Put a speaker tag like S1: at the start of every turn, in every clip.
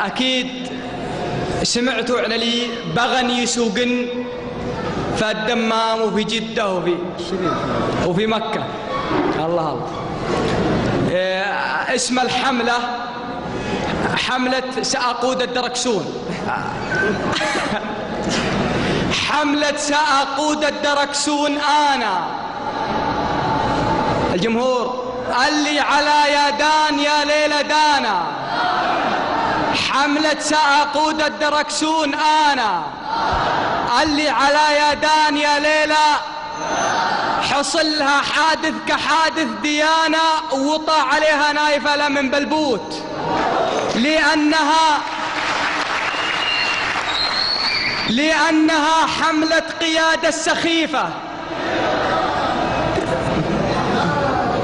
S1: أكيد سمعتوا عن اللي بغن يسوقن في الدمام وفي جدة وفي مكة. الله اسم الحملة حملة سأقود الدركسون. حملة سأقود الدركسون أنا. الجمهور اللي على يا دان يا ليلة دانا. حملة سأقود الدركسون أنا. اللي على يا دان يا ليلة حصل لها حادث كحادث ديانا وطا عليها نايفة من بلبوت لأنها حملة قيادة سخيفة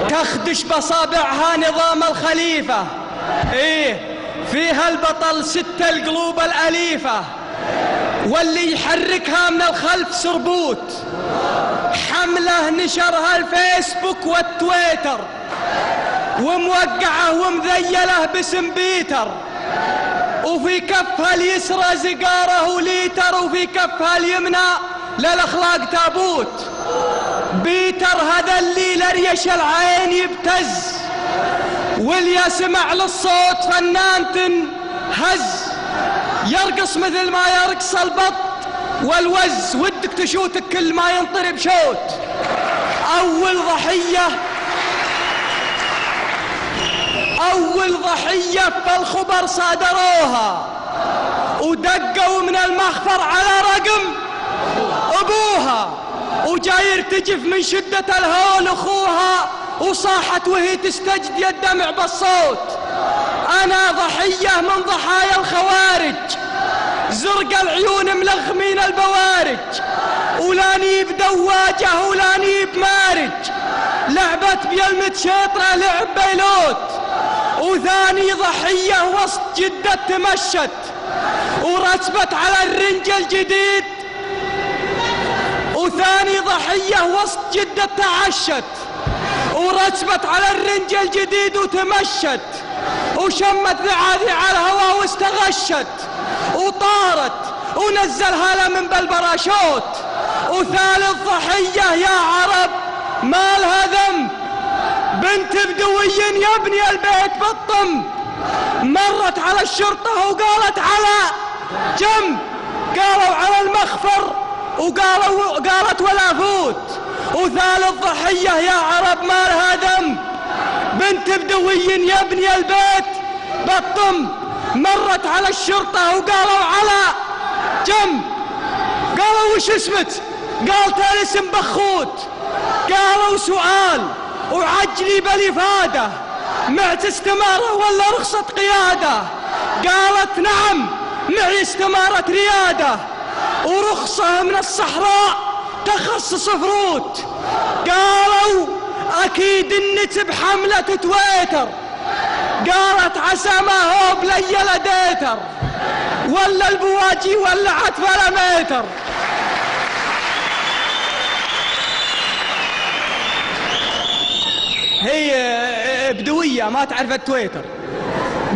S1: تخدش بصابعها نظام الخليفة. فيها البطل 6 القلوب الأليفة واللي يحركها من الخلف سربوت. حملة نشرها الفيسبوك والتويتر وموقعه ومذيله باسم بيتر، وفي كفها اليسرى زقاره وليتر، وفي كفها اليمنى للأخلاق تابوت. بيتر هذا اللي لريش العين يبتز واللي يسمع للصوت فنان تنهز، يرقص مثل ما يرقص البط والوز، ودك تشوتك كل ما ينطرب شوت. أول ضحية في الخبر صادروها ودقوا من المخفر على رقم أبوها، وجاير تجف من شدة الهول أخوها، وصاحت وهي تستجدي الدمع بالصوت. أنا ضحية من ضحايا الخوارج، زرق العيون ملغمين البوارج، ولاني بدواجه ولاني بمارج، لعبت بيلمة شيطرة لعب بيلوت. وثاني ضحية وسط جدة تمشت ورتبت على الرنج الجديد. وثاني ضحية وسط جدة تعشت ورتبت على الرنج الجديد وتمشت، وشمت ذعاذي على الهواء واستغشت، وطارت ونزلها له من بالبراشوت. وثالث ضحية يا عرب ما لها ذنب، بنت بدوي يبني البيت بالطم، مرت على الشرطة وقالت على جنب، قالوا على المخفر وقالت ولا فوت. وثالث ضحية يا عرب ما لها ذنب، بنت بدوي يبني البيت بالطم، مرت على الشرطة وقالوا على جنب، قالوا وش اسمك؟ قالت الاسم بخوت. قالوا سؤال وعجلي بالإفادة، معت استمارة ولا رخصة قيادة؟ قالت نعم معي استمارة ريادة ورخصة من الصحراء تخصص فروت. قالوا أكيد النت بحملة تويتر، قالت عسى ما هو بلي لديتر، ولا البواجي ولا عتفة متر. هي بدوية ما تعرف التويتر.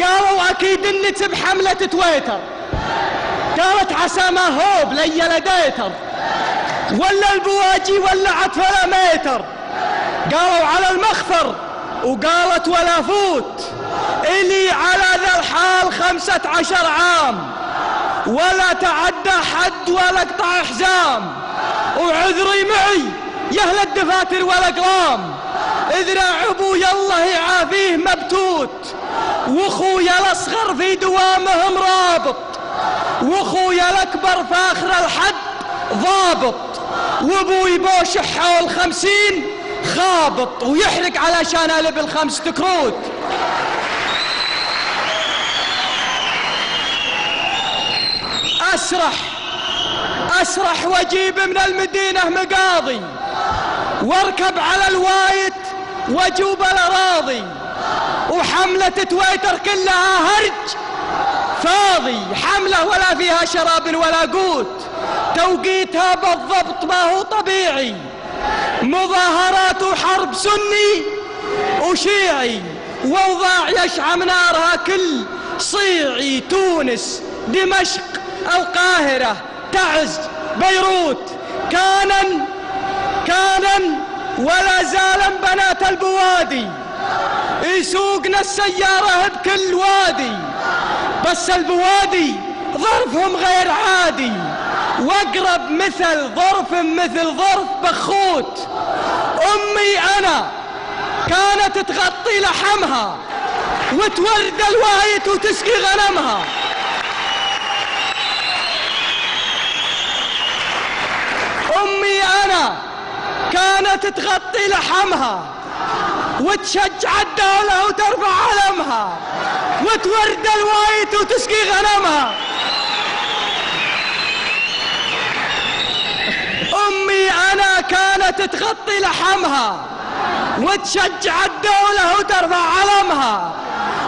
S1: قالوا أكيد النت بحملة تويتر، قالت عسى ما هو بلي لديتر، ولا البواجي ولا عتفة متر. قالوا على المخفر وقالت ولا فوت، إلي على ذا الحال 15 عام، ولا تعدى حد ولا قطع حزام، وعذري معي يهل الدفاتر والأقلام، اذرع ابويا الله يعافيه مبتوت، واخويا الاصغر في دوامهم رابط، واخويا الاكبر في اخر الحد ضابط، وابوي بوشح حول 50 خابط، ويحرق علشان الب 5 كروت. اسرح واجيب من المدينة مقاضي، واركب على الوايت واجوب الاراضي، وحملة تويتر كلها هرج فاضي، حملة ولا فيها شراب ولا قوت، توقيتها بالضبط ما هو طبيعي، مظاهرات وحرب سني وشيعي، واوضاع يشعم نارها كل صيعي، تونس، دمشق، القاهرة، تعز، بيروت. كانا ولا زالا بنات البوادي يسوقنا السيارة بكل وادي، بس البوادي ظرفهم غير عادي، واقرب مثل ظرف بخوت. امي انا كانت تغطي لحمها وتورد الوايت وتسقي غنمها. امي انا كانت تغطي لحمها وتشجع الدولة وترفع علمها وتورد الوايت وتسقي غنمها. امي انا كانت تغطي لحمها وتشجع الدولة وترفع علمها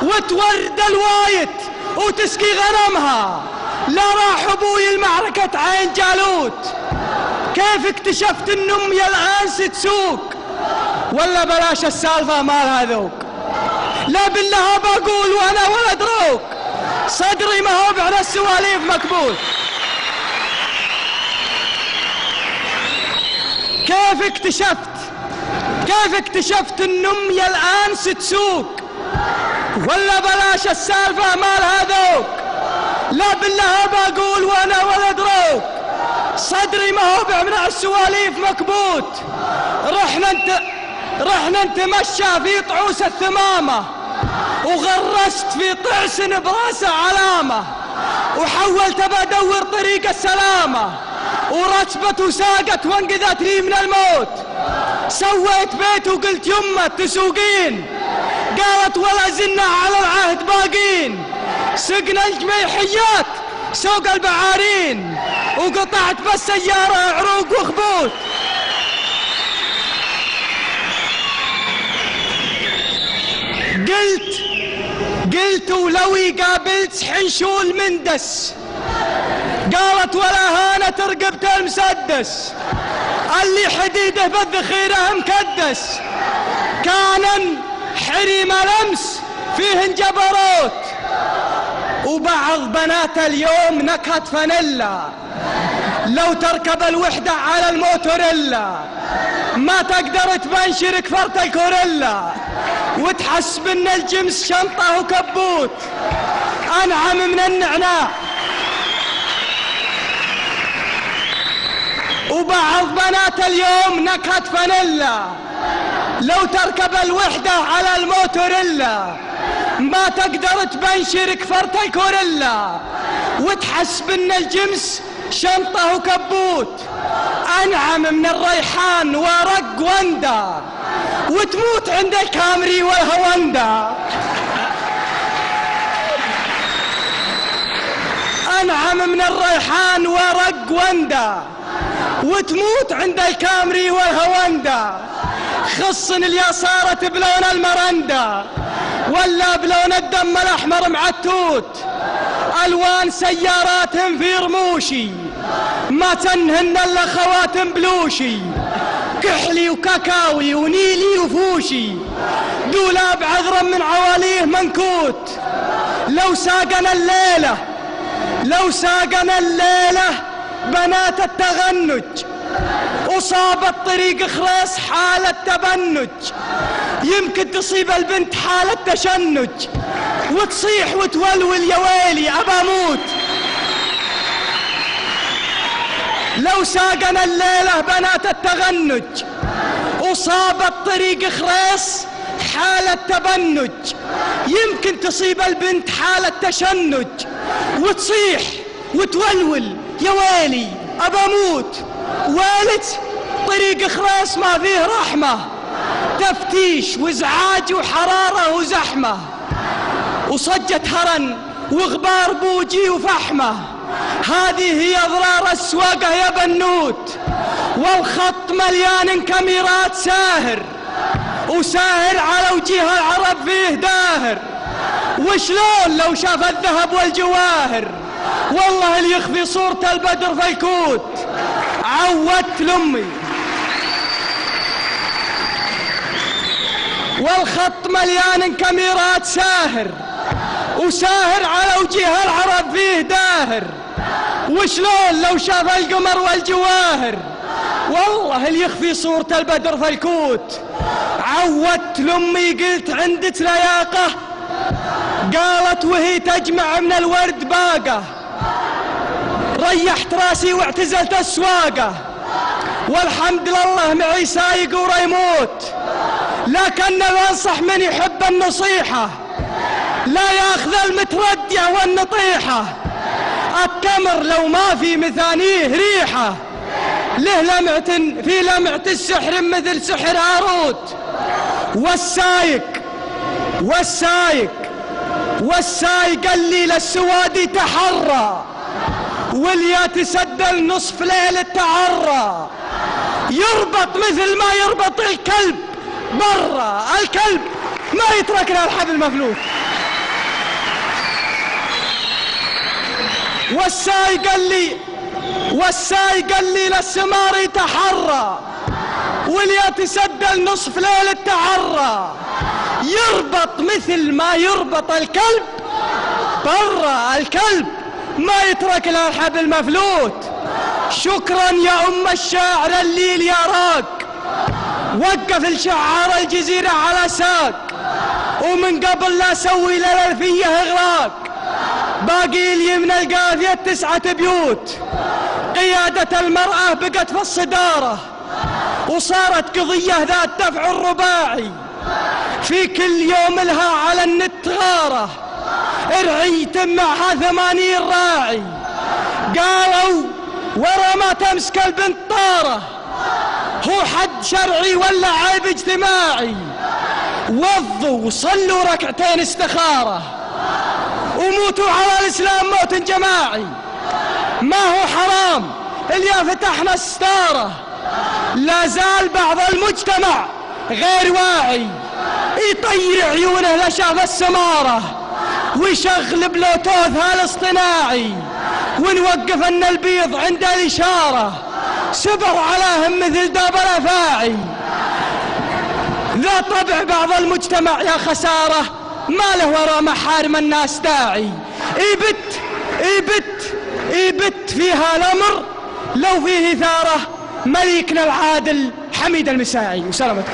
S1: وتورد الوايت وتسقي غنمها. لا راح ابوي المعركة عين جالوت، كيف اكتشفت ان امي الان تسوق؟ ولا بلاش السالفة مالها ذوق، لا بالله بقول وانا ولد روق، صدري ما هو بعد السواليف مكبوت. كيف اكتشفت ان امي الان تسوق؟ ولا بلاش السالفة مالها ذوق، لا بالله بقول وانا ولد روق، صدري ما هو بعد السواليف مكبوت. رحنا نتمشى في طعوس الثمامة وغرست في طعس براسه علامة، وحولت بدور طريق السلامة ورتبت وساقت وانقذت لي من الموت. سويت بيت وقلت يمه تسوقين، قالت ولا زلنا على العهد باقين. سقنا الجميحيات سوق البعارين وقطعت بالسيارة عروق وخبوت. قلت ولوي قابلت حنشول مندس، قالت ولا هانت رقبت المسدس، اللي حديده بالذخيرة مكدس. كان حريم لمس فيه جبروت، وبعض بنات اليوم نكهة فانيلا، لو تركب الوحدة على الموتوريلا ما تقدر تبنشر كفرت الكوريلا، وتحسب ان الجمس شنطة وكبوت انعم من النعناع. وبعض بنات اليوم نكهة فانيلا، لو تركب الوحدة على الموتوريلا ما تقدر تبنشر كفرت الكوريلا، وتحسب ان الجمس شنطة وكبوت انعم من الريحان ورق وندا، وتموت عند الكامري والهوندا. انعم من الريحان ورق وندا، وتموت عند الكامري والهوندا. خصن اللي صارت بلون المرندا ولا بلون الدم الاحمر معتوت، الوان سياراتهم في رموشي ما تنهن الا خواتم بلوشي، كحلي وكاكاوي ونيلي وفوشي، دولاب عذرا من عواليه منكوت. لو ساقنا الليلة بنات التغنج، وصاب الطريق خريص حالة تبنج، يمكن تصيب البنت حالة تشنج وتصيح وتولول يا ويلي أبا موت. لو ساقنا الليلة بنات التغنج، وصاب الطريق خريص حالة تبنج، يمكن تصيب البنت حالة تشنج وتصيح وتولول يا ويلي أبا موت. والت طريق خريص ما فيه رحمة، تفتيش وازعاج وحرارة وزحمة، وصجة هرن وغبار بوجي وفحمة. هذه هي أضرار السواقة يا بنوت، والخط مليان كاميرات ساهر، وساهر على وجيه العرب فيه داهر. وشلون لو شاف الذهب والجواهر، والله اللي يخفي صورة البدر في الكوت. عودت لأمي والخط مليان كاميرات ساهر، وساهر على وجه العرب فيه داهر، وشلون لو شاف القمر والجواهر والله اللي يخفي صورة البدر في الكوت. عودت لأمي قلت عندك لياقة، قالت وهي تجمع من الورد باقة. ريحت راسي واعتزلت السواقة، والحمد لله معي سايق وريموت، لكن بنصح من يحب النصيحة لا ياخذ المتردية والنطيحة. التمر لو ما في مثانيه ريحة، له لمعة في لمعة السحر مثل سحر هاروت. والسايق اللي للسوادي تحرى، واللي يتسدل نصف ليل التعرى، يربط مثل ما يربط الكلب برا، الكلب ما يترك له الحبل مفلوت. والسايق اللي للسمار يتحرى، واللي يتسدل نصف ليل التعرى، يربط مثل ما يربط الكلب برا، الكلب ما يترك له الحبل مفلوت. شكرا يا أم الشاعر الليل يا راق، وقف الشعار الجزيرة على ساق، ومن قبل لا سوي للألفية إغراق. باقي لي من القافية 9 بيوت، قيادة المرأة بقت في الصدارة، وصارت قضية ذات دفع الرباعي، في كل يوم لها على النت غارة، رعيت معها 80 راعي. قالوا ورا ما تمسك البنت طارة، هو حد شرعي ولا عيب اجتماعي. وضوا وصلوا ركعتين استخارة، وموتوا على الإسلام موت جماعي. ما هو حرام اللي فتحنا الستارة، لا زال بعض المجتمع غير واعي، يطير عيونه لشاف السمارة، ويشغل بلوتوث هالاصطناعي، ونوقف ان البيض عند الإشارة، سبر علىهم مثل داب الأفاعي. ذا طبع بعض المجتمع يا خسارة، ما له وراء محارم الناس داعي. يبت فيها الأمر لو فيه ثارة، مليكنا العادل حميد المساعي. وسلامتكم.